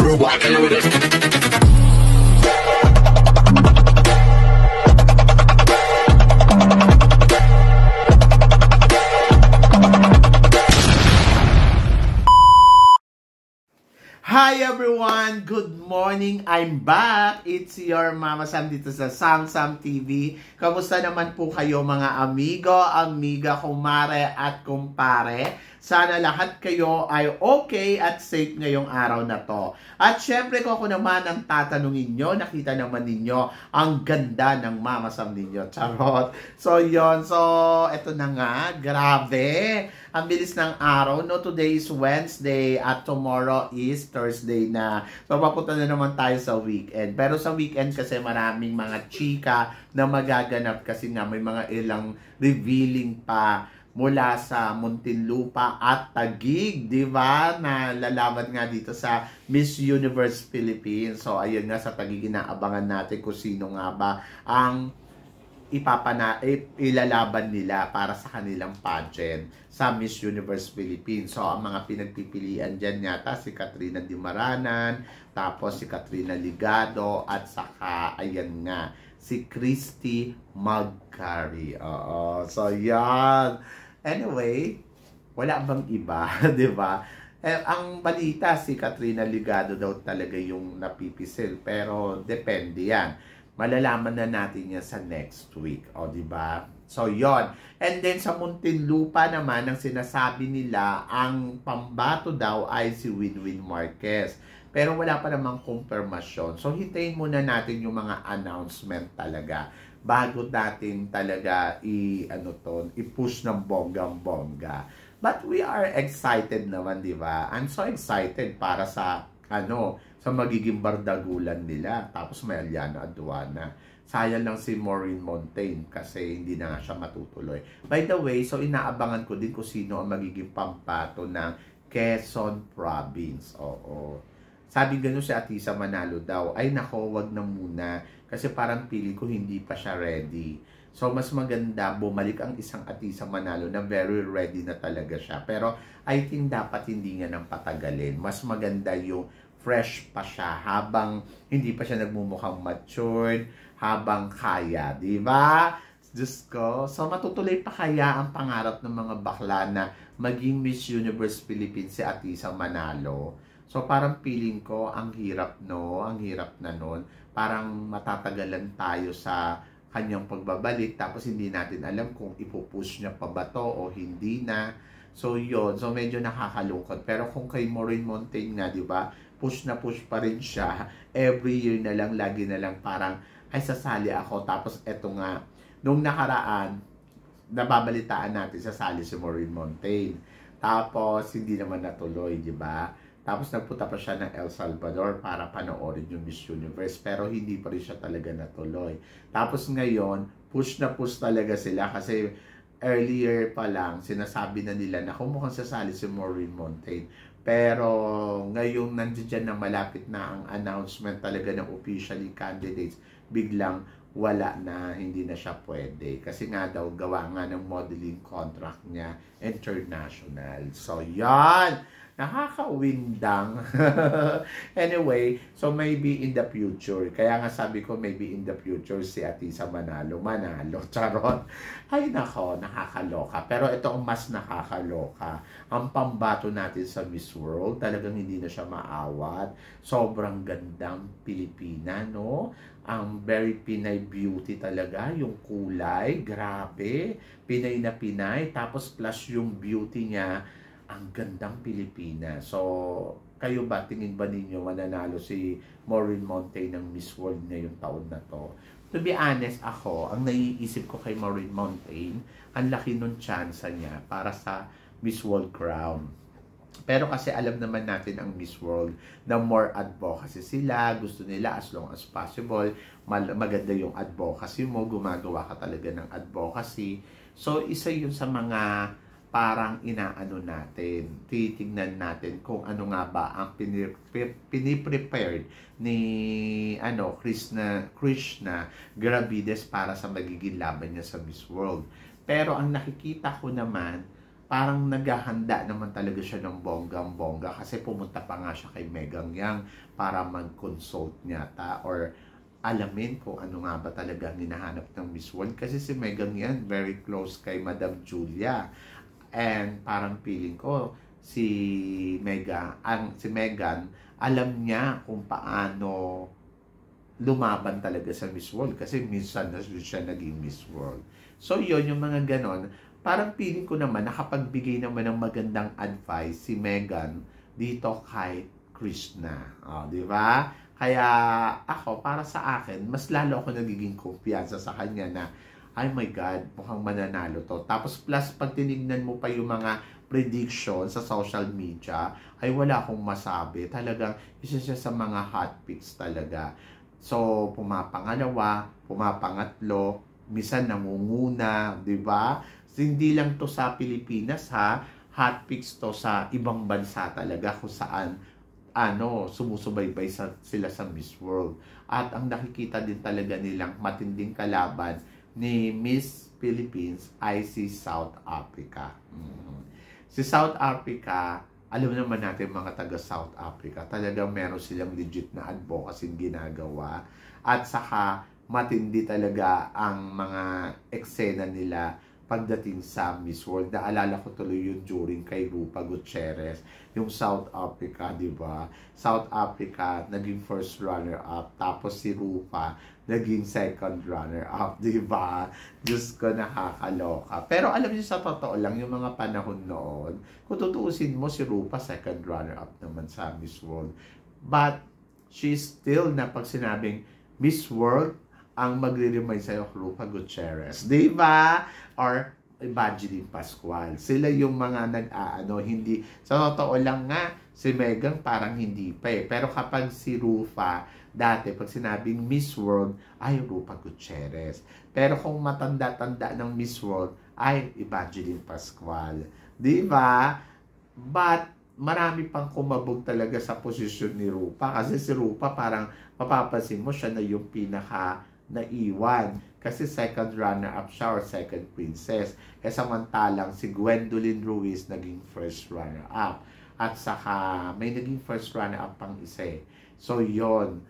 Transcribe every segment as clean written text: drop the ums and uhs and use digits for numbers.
Hi everyone! Good morning! I'm back! It's your Mama Sam dito sa Sam Sam TV. Kamusta naman po kayo mga amigo, amiga, kumare at kumpare? Sana lahat kayo ay okay at safe ngayong araw na to. At syempre kung ako naman ang tatanungin nyo, nakita naman ninyo ang ganda ng Mama Sam ninyo. Charot! So yon, so eto na nga, grabe! Ang bilis ng araw, no? Today is Wednesday at tomorrow is Thursday na. So, papunta na naman tayo sa weekend. Pero sa weekend kasi maraming mga chika na magaganap kasi nga may mga ilang revealing pa mula sa Muntinlupa at Taguig, di ba? Na lalaban nga dito sa Miss Universe Philippines. So, ayun nga sa Taguig, inaabangan natin kung sino nga ba ang ilalaban nila para sa kanilang pageant sa Miss Universe Philippines. So, ang mga pinagpipilian dyan yata si Katrina Dimaranan, tapos si Katrina Ligado, at saka, ayan nga, si Christy Magcari. Oo. So, yan. Anyway, wala bang iba, di ba? Ang balita, si Katrina Ligado daw talaga yung napipisil, pero depende yan. Malalaman na natin yan sa next week. O, diba? So, yon. And then, sa Muntinlupa naman, ang sinasabi nila, ang pambato daw ay si Winwin Marquez. Pero wala pa namang kumpirmasyon. So, hintayin muna natin yung mga announcement talaga bago natin talaga i-push ng bonggang-bongga. But we are excited naman, diba? I'm so excited para sa sa magiging bardagulan nila. Tapos may Aliana Aduana. Sayang lang si Maureen Montaigne kasi hindi na nga siya matutuloy. By the way, so inaabangan ko din kung sino ang magiging pampato ng Quezon Province. Oo. Sabi gano'n si Atisa Manalo daw, ay nako, wag na muna. Kasi parang feeling ko hindi pa siya ready. So, mas maganda bumalik ang isang Atisa Manalo na very ready na talaga siya. Pero, I think dapat hindi nga nang patagalin. Mas maganda yung fresh pa siya habang hindi pa siya nagmumukhang matured, habang kaya, di ba? Diyos ko. So, matutuloy pa kaya ang pangarap ng mga bakla na maging Miss Universe Philippines si Atisa Manalo? So, parang feeling ko, ang hirap, no? Ang hirap na nun. Parang matatagalan tayo sa kanyang pagbabalik, tapos hindi natin alam kung ipupush niya pa ba to o hindi na. So, yun. So, medyo nakakalungkot. Pero kung kay Maureen Montaigne nga, di ba? Push na push pa rin siya. Every year na lang, lagi na lang parang, ay sasali ako. Tapos, eto nga, nung nakaraan, nababalitaan natin, sasali si Maureen Montaigne. Tapos, hindi naman natuloy, di ba? Tapos, nagpunta pa siya ng El Salvador para panoorin yung Miss Universe. Pero, hindi pa rin siya talaga natuloy. Tapos, ngayon, push na push talaga sila kasi earlier pa lang, sinasabi na nila na kung mukhang sasali si Maureen Montaigne. Pero ngayong nandiyan na malapit na ang announcement talaga ng officially candidates, biglang wala na, hindi na siya pwede. Kasi nga daw, gawa nga ng modeling contract niya, international. So, yan! Nakaka-windang. Anyway, so maybe in the future, kaya nga sabi ko maybe in the future si Atisa Manalo, charot. Ay nako, nakakaloka. Pero ito ang mas nakakaloka. Ang pambato natin sa Miss World, talagang hindi na siya maawat. Sobrang gandang Pilipina, no? Ang very Pinay beauty talaga, yung kulay, grabe. Pinay na Pinay, tapos plus yung beauty niya, ang gandang Pilipina. So, kayo ba, tingin ba ninyo mananalo si Maureen Montaigne ng Miss World ngayong taon na to? To be honest, ako, ang naiisip ko kay Maureen Montaigne, ang laki nung chance niya para sa Miss World crown. Pero kasi alam naman natin ang Miss World na more advocacy sila, gusto nila as long as possible, maganda yung advocacy mo, gumagawa ka talaga ng advocacy. So, isa yun sa mga parang inaano natin, titignan natin kung ano nga ba ang piniprepared ni Krishna Gravides para sa magiging laban niya sa Miss World. Pero ang nakikita ko naman, parang naghahanda naman talaga siya ng bonggang-bongga kasi pumunta pa nga siya kay Megan Yang para mag-consult niya or alamin kung ano nga ba talaga ang hinahanap ng Miss World. Kasi si Megan Yang very close kay Madam Julia. And parang feeling ko, si Megan, alam niya kung paano lumaban talaga sa Miss World kasi minsan na siya naging Miss World. So yun, yung mga ganon, parang feeling ko naman nakapagbigay naman ng magandang advice si Megan dito kay Krishna. Di ba? Kaya ako, para sa akin, mas lalo ako nagiging kumpiyansa sa kanya na, oh my God, mukhang mananalo to. Tapos plus, pag tinignan mo pa yung mga prediction sa social media, ay wala akong masabi. Talagang isa siya sa mga hot picks talaga. So, pumapangalawa, pumapangatlo, minsan namunguna, di ba? Hindi lang to sa Pilipinas ha, hot picks to sa ibang bansa talaga kung saan sumusubaybay sila sa Miss World. At ang nakikita din talaga nilang matinding kalaban ni Miss Philippines ay si South Africa. Si South Africa, alam naman natin mga taga South Africa, talagang meron silang legit na advocacy ginagawa at saka matindi talaga ang mga eksena nila pagdating sa Miss World. Naalala ko tuloy yun during kay Rupa Gutierrez, yung South Africa, di ba? South Africa, naging first runner-up, tapos si Rupa, naging second runner-up, di ba? Diyos ko, nakakaloka. Pero alam niyo, sa totoo lang, yung mga panahon noon, kung tutuusin mo, si Rupa, second runner-up naman sa Miss World. But, she's still na pag sinabing Miss World, ang magre-remind sa'yo, Rupa Gutierrez. Di ba? Or Evangeline Pascual. Sila yung mga hindi. Sa totoo lang nga, si Megan parang hindi pa eh. Pero kapag si Rupa, dati, pag sinabing Miss World, ay Rupa Gutierrez. Pero kung matanda-tanda ng Miss World, ay Evangeline Pascual. Di ba? But, marami pang kumabog talaga sa posisyon ni Rupa. Kasi si Rupa parang mapapansin mo siya na yung pinaka naiwan kasi second runner-up siya or second princess. Samantalang si Gwendolyn Ruiz naging first runner-up. At saka may naging first runner-up pang isa eh. So yon.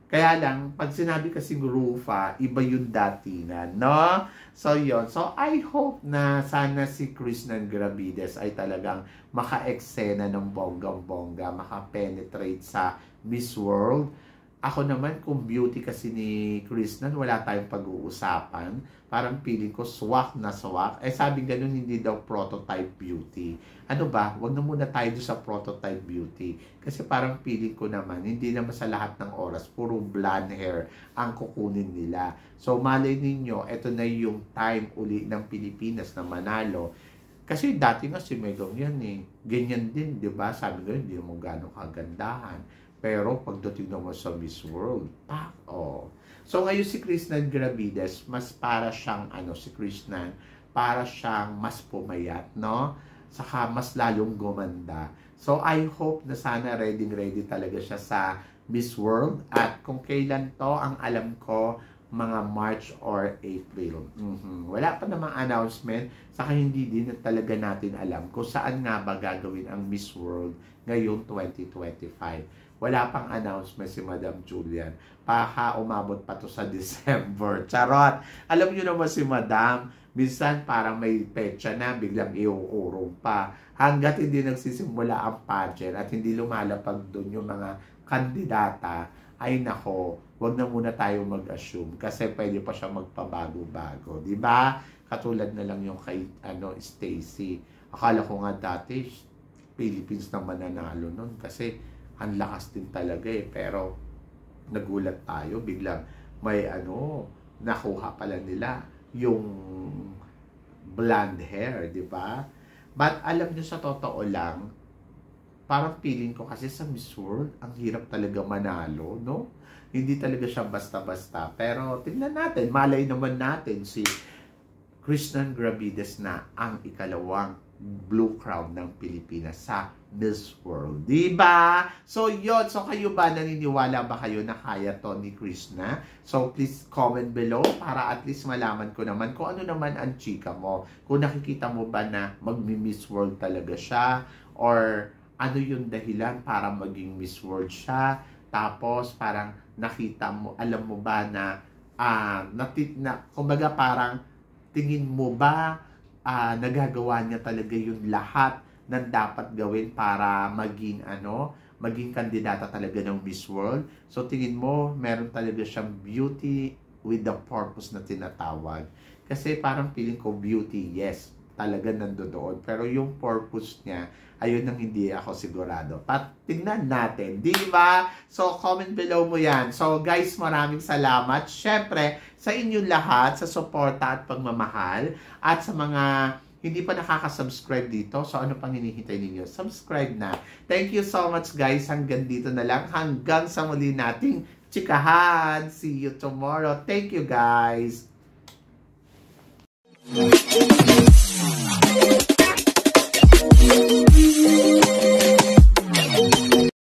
Kaya lang, pag sinabi kasi Rufa, iba yung datingan, no? So yon. So I hope na sana si Krishnan Gravides ay talagang maka-eksena ng bonggang-bongga, maka-penetrate sa Miss World. Ako naman, kung beauty kasi ni Krishnan, wala tayong pag-uusapan. Parang feeling ko, swak na swak. Sabi ganun, hindi daw prototype beauty. Ano ba? Wag na muna tayo sa prototype beauty. Kasi parang feeling ko naman, hindi naman sa lahat ng oras, puro blonde hair ang kukunin nila. So, malay ninyo, ito na yung time uli ng Pilipinas na manalo. Kasi dati nga si Megan yan eh. Ganyan din, di ba? Sabi ko, hindi mo gano'ng kagandahan. Pero pagdating naman sa Miss World, So ngayon si Krishnan Gravides, mas para siyang, si Krishnan, para siyang mas pumayat, no? Saka mas lalong gumanda. So I hope na sana ready talaga siya sa Miss World. At kung kailan to, ang alam ko, mga March or April. Wala pa namang announcement, saka hindi din talaga natin alam kung saan nga ba gagawin ang Miss World ngayong 2025. Wala pang announcement si Madam Julian. Umabot pa to sa December. Charot! Alam niyo naman si Madam, minsan parang may petsa na, biglang iuurong pa. Hanggat hindi nagsisimula ang pageant at hindi lumalapag doon yung mga kandidata, ay nako, wag na muna tayo mag-assume kasi pwede pa siya magpabago-bago. Di ba? Katulad na lang yung kay Stacy. Akala ko nga dati, Philippines na mananalo nun kasi ang lakas din talaga eh. Pero nagulat tayo, biglang may nakuha pala nila yung blonde hair, di ba? But alam nyo, sa totoo lang, parang feeling ko kasi sa Miss World, ang hirap talaga manalo, no? Hindi talaga siya basta-basta. Pero tingnan natin, malay naman natin si Krishnan Gravides na ang ikalawang Blue Crown ng Pilipinas sa Miss World. Diba? So, yun. So, kayo ba, naniniwala ba kayo na kaya to ni Krishna? So, please comment below para at least malaman ko naman kung ano naman ang chika mo. Kung nakikita mo ba na magmi-Miss World talaga siya, or ano yung dahilan para maging Miss World siya. Tapos, parang nakita mo, alam mo ba na, kumbaga parang, tingin mo ba, nagagawa niya talaga yung lahat na dapat gawin para maging kandidata talaga ng Miss World. So tingin mo meron talaga siyang beauty with the purpose na tinatawag. Kasi parang feeling ko beauty, yes, talaga nandoon. Pero yung purpose niya, ayun ang hindi ako sigurado. Tingnan natin, di ba? So, comment below mo yan. So, guys, maraming salamat. Syempre, sa inyong lahat, sa suporta at pagmamahal, at sa mga hindi pa nakaka-subscribe dito, so ano pang hinihintay ninyo? Subscribe na. Thank you so much, guys. Hanggang dito na lang. Hanggang sa muli nating chikahan. See you tomorrow. Thank you, guys.